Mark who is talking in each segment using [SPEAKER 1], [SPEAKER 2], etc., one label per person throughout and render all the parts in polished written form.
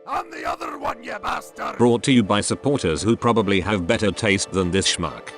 [SPEAKER 1] On the other one, you bastard!
[SPEAKER 2] Brought to you by supporters who probably have better taste than this schmuck.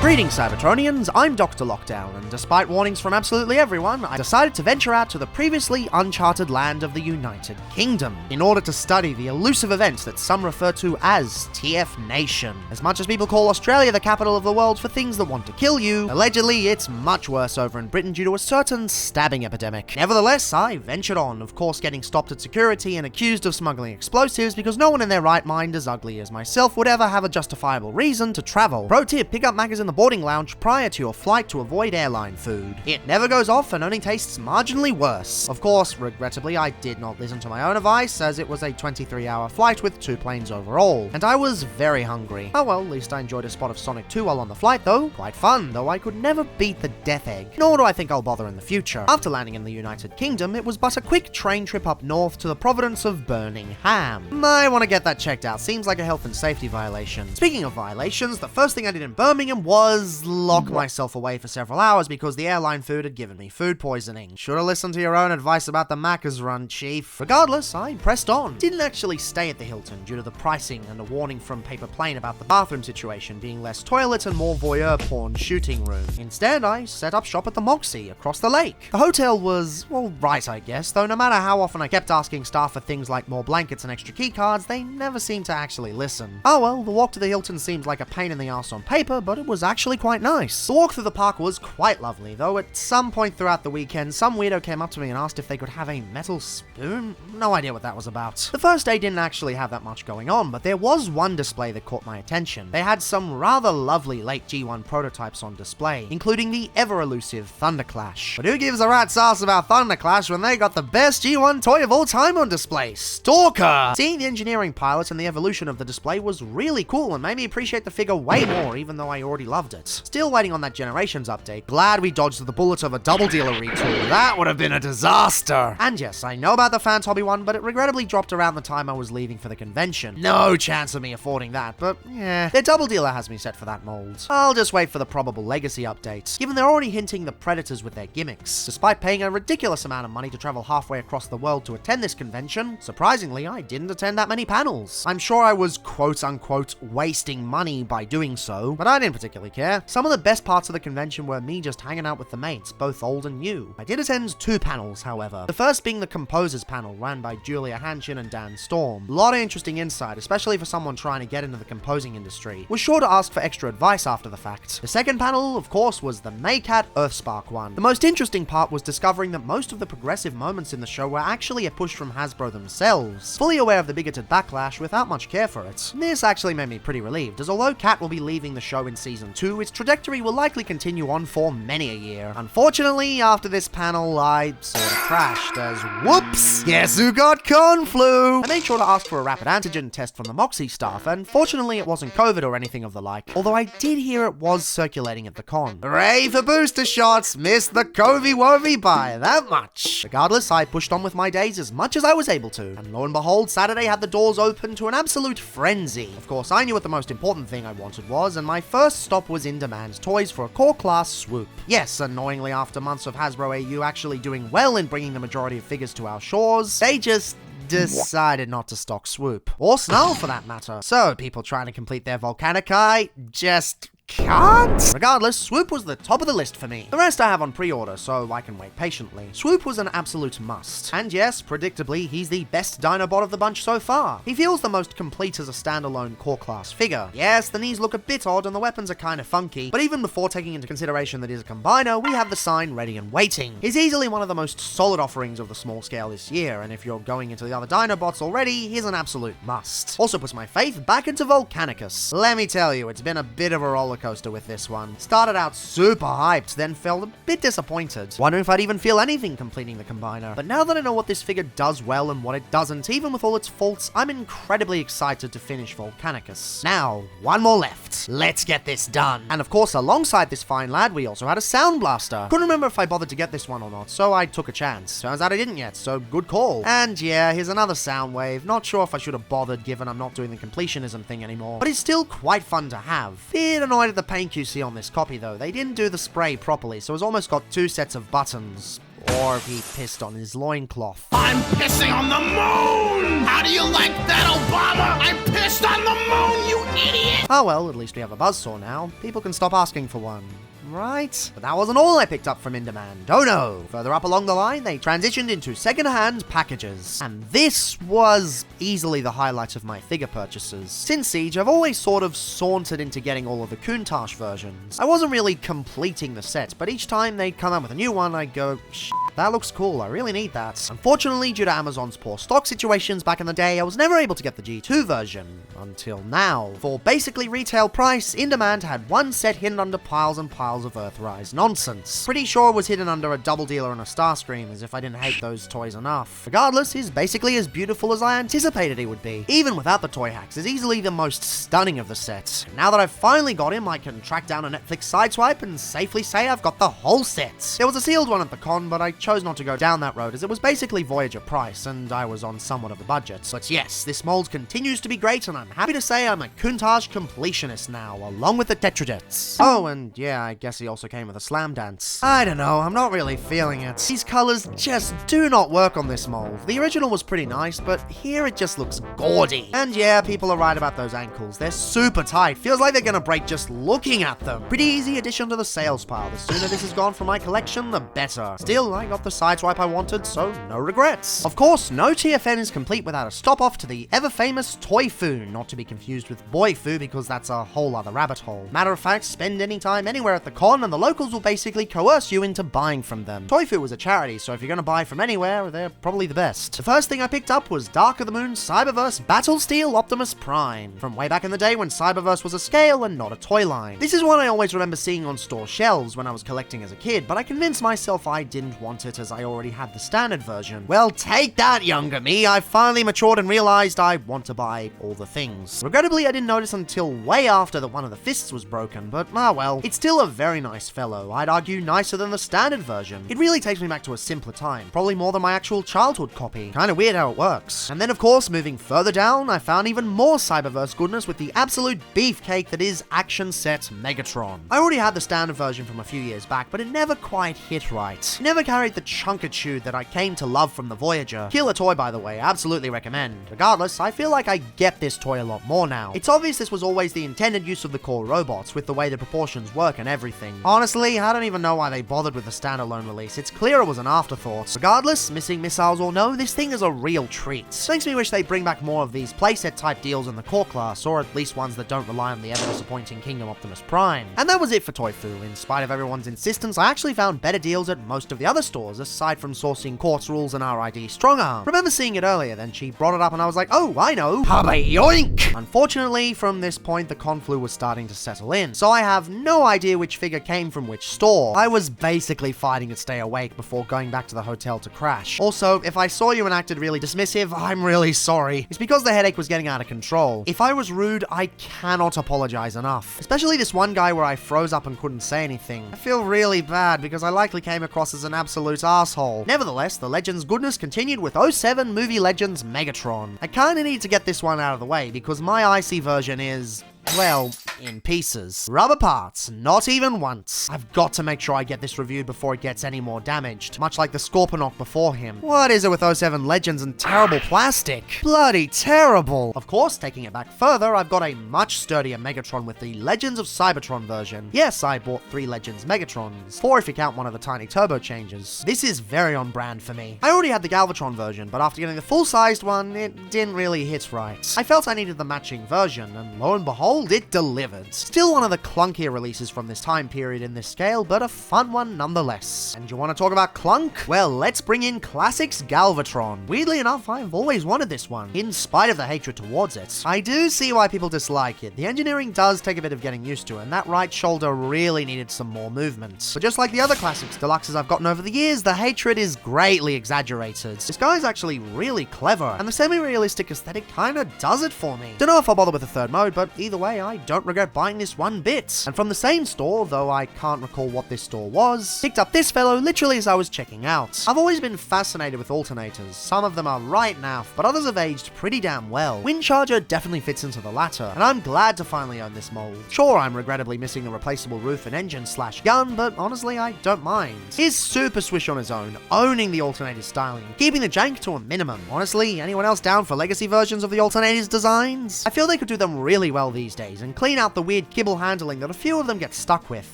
[SPEAKER 3] Greetings Cybertronians, I'm DrLockdown, and despite warnings from absolutely everyone, I decided to venture out to the previously uncharted land of the United Kingdom, in order to study the elusive events that some refer to as TFNation. As much as people call Australia the capital of the world for things that want to kill you, allegedly it's much worse over in Britain due to a certain stabbing epidemic. Nevertheless, I ventured on, of course getting stopped at security and accused of smuggling explosives because no one in their right mind as ugly as myself would ever have a justifiable reason to travel. Pro tip, pick up maggers in the boarding lounge prior to your flight to avoid airline food. It never goes off and only tastes marginally worse. Of course, regrettably, I did not listen to my own advice, as it was a 23-hour flight with 2 planes overall, and I was very hungry. Oh well, at least I enjoyed a spot of Sonic 2 while on the flight though. Quite fun, though I could never beat the death egg, nor do I think I'll bother in the future. After landing in the United Kingdom, it was but a quick train trip up north to the province of Birmingham. I want to get that checked out, seems like a health and safety violation. Speaking of violations, the first thing I did in Birmingham was lock myself away for several hours because the airline food had given me food poisoning. Should've listened to your own advice about the Macca's run, chief. Regardless, I pressed on. Didn't actually stay at the Hilton due to the pricing and a warning from Paper Plane about the bathroom situation being less toilet and more voyeur porn shooting room. Instead, I set up shop at the Moxie across the lake. The hotel was, well, right I guess, though no matter how often I kept asking staff for things like more blankets and extra key cards, they never seemed to actually listen. Oh well, the walk to the Hilton seemed like a pain in the ass on paper, but it was actually quite nice. The walk through the park was quite lovely, though at some point throughout the weekend, some weirdo came up to me and asked if they could have a metal spoon. No idea what that was about. The first day didn't actually have that much going on, but there was one display that caught my attention. They had some rather lovely late G1 prototypes on display, including the ever-elusive Thunderclash. But who gives a rat's ass about Thunderclash when they got the best G1 toy of all time on display? Stalker! Seeing the engineering pilot and the evolution of the display was really cool and made me appreciate the figure way more, even though I already loved it. Still waiting on that Generations update. Glad we dodged the bullet of a double dealer retool. That would have been a disaster. And yes, I know about the Fans Hobby one, but it regrettably dropped around the time I was leaving for the convention. No chance of me affording that, but yeah, their double dealer has me set for that mold. I'll just wait for the probable Legacy update, given they're already hinting the Predators with their gimmicks. Despite paying a ridiculous amount of money to travel halfway across the world to attend this convention, surprisingly, I didn't attend that many panels. I'm sure I was quote-unquote wasting money by doing so, but I didn't particularly care. Some of the best parts of the convention were me just hanging out with the mates, both old and new. I did attend 2 panels, however. The first being the Composers panel, ran by Julia Hanchin and Dan Storm. A lot of interesting insight, especially for someone trying to get into the composing industry. Was sure to ask for extra advice after the fact. The second panel, of course, was the Maycat Earthspark one. The most interesting part was discovering that most of the progressive moments in the show were actually a push from Hasbro themselves. Fully aware of the bigoted backlash without much care for it. This actually made me pretty relieved, as although Cat will be leaving the show in season 2, its trajectory will likely continue on for many a year. Unfortunately, after this panel, I sort of crashed, as whoops! Guess who got corn flu? I made sure to ask for a rapid antigen test from the Moxie staff, and fortunately it wasn't COVID or anything of the like, although I did hear it was circulating at the con. Hooray for booster shots! Missed the Covey-Wovey by that much. Regardless, I pushed on with my days as much as I was able to, and lo and behold, Saturday had the doors open to an absolute frenzy. Of course, I knew what the most important thing I wanted was, and my first stop was In Demand's toys for a core class swoop. Yes, annoyingly, after months of Hasbro AU actually doing well in bringing the majority of figures to our shores, they just decided not to stock Swoop. Or Snarl, for that matter. So, people trying to complete their Volcanicai just can't? Regardless, Swoop was the top of the list for me. The rest I have on pre-order, so I can wait patiently. Swoop was an absolute must. And yes, predictably, he's the best Dinobot of the bunch so far. He feels the most complete as a standalone core class figure. Yes, the knees look a bit odd and the weapons are kind of funky, but even before taking into consideration that he's a combiner, we have the sign ready and waiting. He's easily one of the most solid offerings of the small scale this year, and if you're going into the other Dinobots already, he's an absolute must. Also puts my faith back into Volcanicus. Let me tell you, it's been a bit of a roller rollercoaster with this one. Started out super hyped, then felt a bit disappointed. Wondering if I'd even feel anything completing the combiner. But now that I know what this figure does well and what it doesn't, even with all its faults, I'm incredibly excited to finish Volcanicus. Now, one more left. Let's get this done. And of course, alongside this fine lad, we also had a Sound Blaster. Couldn't remember if I bothered to get this one or not, so I took a chance. Turns out I didn't yet, so good call. And yeah, here's another sound wave. Not sure if I should have bothered given I'm not doing the completionism thing anymore, but it's still quite fun to have. Bit annoyed at the paint QC on this copy though. They didn't do the spray properly, so it's almost got two sets of buttons. Or he pissed on his loincloth.
[SPEAKER 1] I'm pissing on the moon! How do you like that, Obama? I pissed on the moon, you idiot!
[SPEAKER 3] Oh well, at least we have a buzzsaw now. People can stop asking for one. Right? But that wasn't all I picked up from In Demand. Oh no! Further up along the line, they transitioned into second-hand packages. And this was easily the highlight of my figure purchases. Since Siege, I've always sort of sauntered into getting all of the Countach versions. I wasn't really completing the set, but each time they'd come out with a new one, I'd go, shit, that looks cool, I really need that. Unfortunately, due to Amazon's poor stock situations back in the day, I was never able to get the G2 version. Until now. For basically retail price, In Demand had one set hidden under piles and piles of Earthrise nonsense. Pretty sure it was hidden under a Double Dealer and a Starscream, as if I didn't hate those toys enough. Regardless, he's basically as beautiful as I anticipated he would be. Even without the toy hacks, is easily the most stunning of the set. And now that I've finally got him, I can track down a Netflix sideswipe and safely say I've got the whole set. There was a sealed one at the con, but I chose not to go down that road as it was basically Voyager price, and I was on somewhat of a budget. But yes, this mold continues to be great, and I'm happy to say I'm a Countach completionist now, along with the Tetradets. Oh, and yeah, I guess he also came with a Slam Dance. I don't know, I'm not really feeling it. These colors just do not work on this mold. The original was pretty nice, but here it just looks gaudy. And yeah, people are right about those ankles. They're super tight. Feels like they're gonna break just looking at them. Pretty easy addition to the sales pile. The sooner this is gone from my collection, the better. Still, I got the sideswipe I wanted, so no regrets. Of course, no TFN is complete without a stop off to the ever-famous Toy Fu, not to be confused with Boy Fu because that's a whole other rabbit hole. Matter of fact, spend any time anywhere at the con and the locals will basically coerce you into buying from them. Toy Fu was a charity, so if you're gonna buy from anywhere, they're probably the best. The first thing I picked up was Dark of the Moon Cyberverse Battle Steel Optimus Prime, from way back in the day when Cyberverse was a scale and not a toy line. This is one I always remember seeing on store shelves when I was collecting as a kid, but I convinced myself I didn't want it as I already had the standard version. Well, take that, younger me. I finally matured and realized I want to buy all the things. Regrettably, I didn't notice until way after that one of the fists was broken, but ah well. It's still a very nice fellow. I'd argue nicer than the standard version. It really takes me back to a simpler time, probably more than my actual childhood copy. Kinda weird how it works. And then of course, moving further down, I found even more Cyberverse goodness with the absolute beefcake that is Action Set Megatron. I already had the standard version from a few years back, but it never quite hit right. It never carried the chunkitude that I came to love from the Voyager. Killer toy, by the way, absolutely recommend. Regardless, I feel like I get this toy a lot more now. It's obvious this was always the intended use of the core robots, with the way the proportions work and everything. Honestly, I don't even know why they bothered with the standalone release. It's clear it was an afterthought. Regardless, missing missiles or no, this thing is a real treat. Makes me wish they bring back more of these playset type deals in the core class, or at least ones that don't rely on the ever disappointing Kingdom Optimus Prime. And that was it for Toy Fu. In spite of everyone's insistence, I actually found better deals at most of the other stores, aside from sourcing Quartz Rules and RID Strongarm. Remember seeing it earlier, then she brought it up and I was like, oh, I know. Yoink! Unfortunately, from this point, the conflu was starting to settle in, so I have no idea which figure came from which store. I was basically fighting to stay awake before going back to the hotel to crash. Also, if I saw you and acted really dismissive, I'm really sorry. It's because the headache was getting out of control. If I was rude, I cannot apologize enough. Especially this one guy where I froze up and couldn't say anything. I feel really bad because I likely came across as an absolute asshole. Nevertheless, the Legends goodness continued with 07 Movie Legends Megatron. I kinda need to get this one out of the way because my icy version is, well, in pieces. Rubber parts, not even once. I've got to make sure I get this reviewed before it gets any more damaged, much like the Scorponok before him. What is it with 07 Legends and terrible plastic? Bloody terrible. Of course, taking it back further, I've got a much sturdier Megatron with the Legends of Cybertron version. Yes, I bought 3 Legends Megatrons, 4 if you count one of the tiny turbo changes. This is very on brand for me. I already had the Galvatron version, but after getting the full-sized one, it didn't really hit right. I felt I needed the matching version, and lo and behold, sold, it delivered. Still one of the clunkier releases from this time period in this scale, but a fun one nonetheless. And you want to talk about clunk? Well, let's bring in Classics Galvatron. Weirdly enough, I've always wanted this one, in spite of the hatred towards it. I do see why people dislike it. The engineering does take a bit of getting used to, and that right shoulder really needed some more movement. But just like the other Classics Deluxes I've gotten over the years, the hatred is greatly exaggerated. This guy's actually really clever, and the semi-realistic aesthetic kinda does it for me. Don't know if I'll bother with a third mode, but either way, I don't regret buying this one bit. And from the same store, though I can't recall what this store was, picked up this fellow literally as I was checking out. I've always been fascinated with alternators. Some of them are right naff, but others have aged pretty damn well. Windcharger definitely fits into the latter, and I'm glad to finally own this mold. Sure, I'm regrettably missing the replaceable roof and engine/gun, but honestly, I don't mind. He's super swish on his own, owning the alternator's styling, keeping the jank to a minimum. Honestly, anyone else down for legacy versions of the alternator's designs? I feel they could do them really well these days and clean out the weird kibble handling that a few of them get stuck with.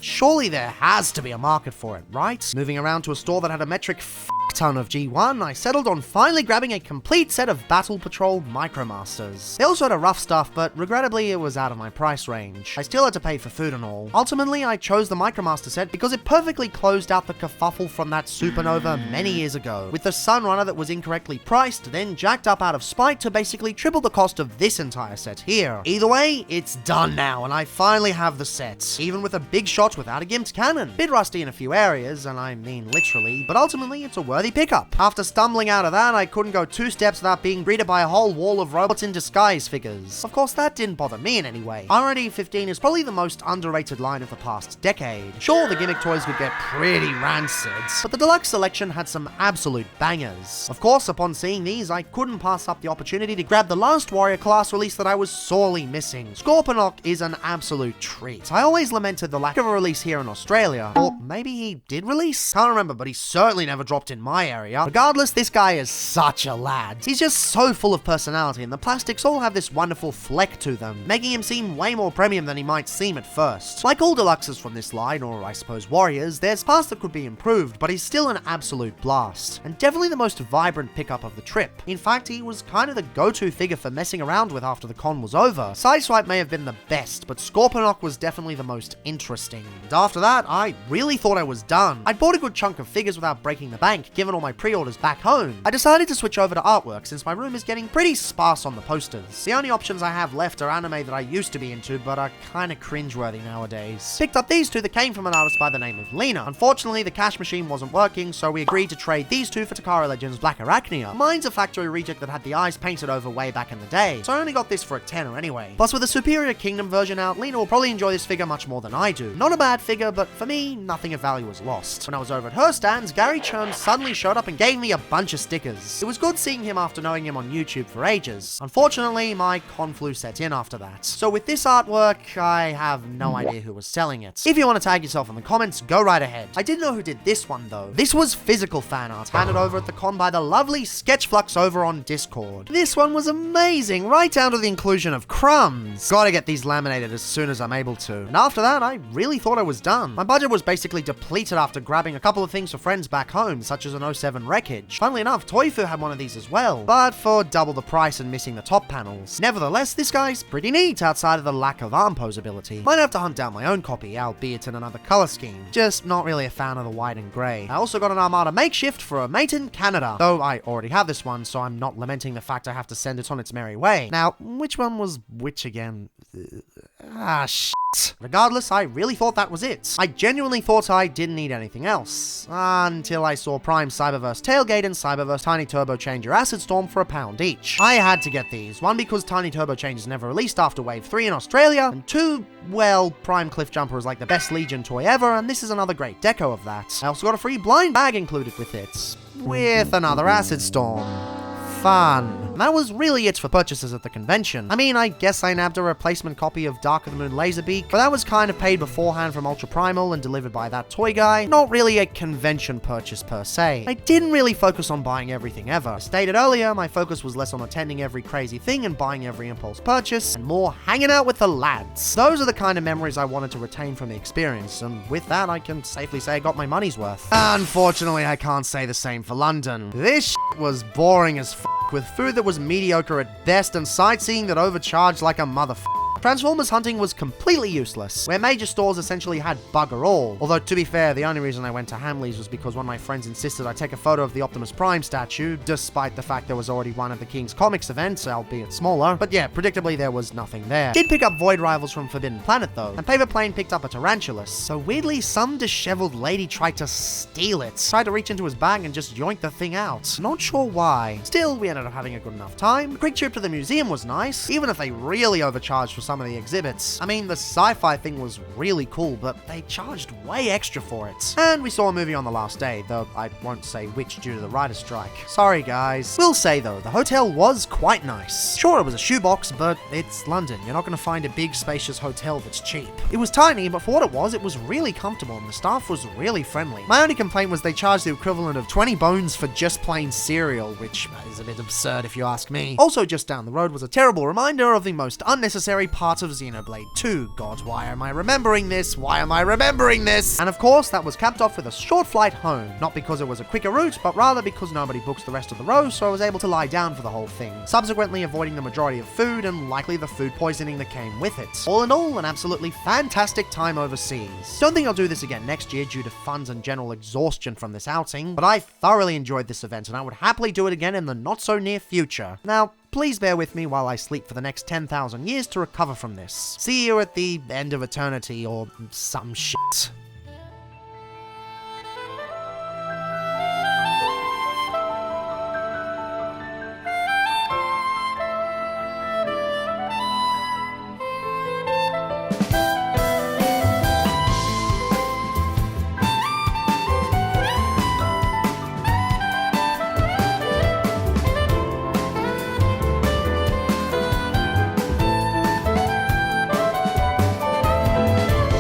[SPEAKER 3] Surely there has to be a market for it, right? Moving around to a store that had a metric ton of G1, I settled on finally grabbing a complete set of Battle Patrol Micromasters. They also had a rough stuff, but regrettably it was out of my price range. I still had to pay for food and all. Ultimately, I chose the Micromaster set because it perfectly closed out the kerfuffle from that Supernova many years ago, with the Sunrunner that was incorrectly priced, then jacked up out of spite to basically triple the cost of this entire set here. Either way, it's done now, and I finally have the set, even with a big shot without a gimped cannon. Bit rusty in a few areas, and I mean literally, but ultimately it's a worthy pickup. After stumbling out of that, I couldn't go 2 steps without being greeted by a whole wall of robots in disguise figures. Of course, that didn't bother me in any way. RD 15 is probably the most underrated line of the past decade. Sure, the gimmick toys could get pretty rancid, but the deluxe selection had some absolute bangers. Of course, upon seeing these, I couldn't pass up the opportunity to grab the last Warrior class release that I was sorely missing. Scorponok is an absolute treat. I always lamented the lack of a release here in Australia, or maybe he did release? Can't remember, but he certainly never dropped in my area. Regardless, this guy is such a lad. He's just so full of personality, and the plastics all have this wonderful fleck to them, making him seem way more premium than he might seem at first. Like all deluxes from this line, or I suppose Warriors, there's parts that could be improved, but he's still an absolute blast, and definitely the most vibrant pickup of the trip. In fact, he was kind of the go-to figure for messing around with after the con was over. Sideswipe may have been the best, but Scorponok was definitely the most interesting. And after that, I really thought I was done. I'd bought a good chunk of figures without breaking the bank, given all my pre-orders back home. I decided to switch over to artwork since my room is getting pretty sparse on the posters. The only options I have left are anime that I used to be into, but are kinda cringeworthy nowadays. Picked up these two that came from an artist by the name of Lena. Unfortunately, the cash machine wasn't working, so we agreed to trade these two for Takara Legends Black Arachnia. Mine's a factory reject that had the eyes painted over way back in the day, so I only got this for a tenner anyway. Plus, with a superior Kingdom version out, Lena will probably enjoy this figure much more than I do. Not a bad figure, but for me, nothing of value was lost. When I was over at her stands, Gary Churn suddenly showed up and gave me a bunch of stickers. It was good seeing him after knowing him on YouTube for ages. Unfortunately, my conflu set in after that. So with this artwork, I have no idea who was selling it. If you want to tag yourself in the comments, go right ahead. I did know who did this one though. This was physical fan art handed over at the con by the lovely Sketchflux over on Discord. This one was amazing, right down to the inclusion of crumbs. Gotta get these laminated as soon as I'm able to. And after that, I really thought I was done. My budget was basically depleted after grabbing a couple of things for friends back home, such as an 07 Wreckage. Funnily enough, Toifu had one of these as well, but for double the price and missing the top panels. Nevertheless, this guy's pretty neat outside of the lack of arm posability. Might have to hunt down my own copy, albeit in another color scheme. Just not really a fan of the white and grey. I also got an Armada makeshift for a mate in Canada, though I already have this one, so I'm not lamenting the fact I have to send it on its merry way. Now, which one was which again? Regardless, I really thought that was it. I genuinely thought I didn't need anything else. Until I saw Prime Cyberverse Tailgate and Cyberverse Tiny Turbo Changer Acid Storm for £1 each. I had to get these. One, because Tiny Turbo Changer never released after Wave 3 in Australia, and two, well, Prime Cliff Jumper is like the best Legion toy ever, and this is another great deco of that. I also got a free blind bag included with it. With another Acid Storm. Fun. And that was really it for purchases at the convention. I mean, I guess I nabbed a replacement copy of Dark of the Moon Laserbeak, but that was kind of paid beforehand from Ultra Primal and delivered by that toy guy. Not really a convention purchase per se. I didn't really focus on buying everything ever. As stated earlier, my focus was less on attending every crazy thing and buying every impulse purchase, and more hanging out with the lads. Those are the kind of memories I wanted to retain from the experience, and with that, I can safely say I got my money's worth. Unfortunately, I can't say the same for London. This shit was boring as f***, with food that was mediocre at best and sightseeing that overcharged like a motherfucker. Transformers hunting was completely useless, where major stores essentially had bugger all. Although, to be fair, the only reason I went to Hamley's was because one of my friends insisted I take a photo of the Optimus Prime statue, despite the fact there was already one at the King's Comics event, albeit smaller. But yeah, predictably there was nothing there. Did pick up Void Rivals from Forbidden Planet though, and Paper Plane picked up a Tarantulas, so weirdly some disheveled lady tried to steal it. Tried to reach into his bag and just yoink the thing out. Not sure why. Still, we ended up having a good enough time. A quick trip to the museum was nice, even if they really overcharged for some of the exhibits. I mean, the sci-fi thing was really cool, but they charged way extra for it. And we saw a movie on the last day, though I won't say which due to the writer's strike. Sorry guys. Will say though, the hotel was quite nice. Sure, it was a shoebox, but it's London. You're not gonna find a big spacious hotel that's cheap. It was tiny, but for what it was really comfortable and the staff was really friendly. My only complaint was they charged the equivalent of 20 bones for just plain cereal, which is a bit absurd if you ask me. Also just down the road was a terrible reminder of the most unnecessary parts of Xenoblade 2. God, why am I remembering this? Why am I remembering this? And of course, that was capped off with a short flight home. Not because it was a quicker route, but rather because nobody books the rest of the row, so I was able to lie down for the whole thing, subsequently avoiding the majority of food and likely the food poisoning that came with it. All in all, an absolutely fantastic time overseas. Don't think I'll do this again next year due to funds and general exhaustion from this outing, but I thoroughly enjoyed this event and I would happily do it again in the not so near future. Now, please bear with me while I sleep for the next 10,000 years to recover from this. See you at the end of eternity or some shit.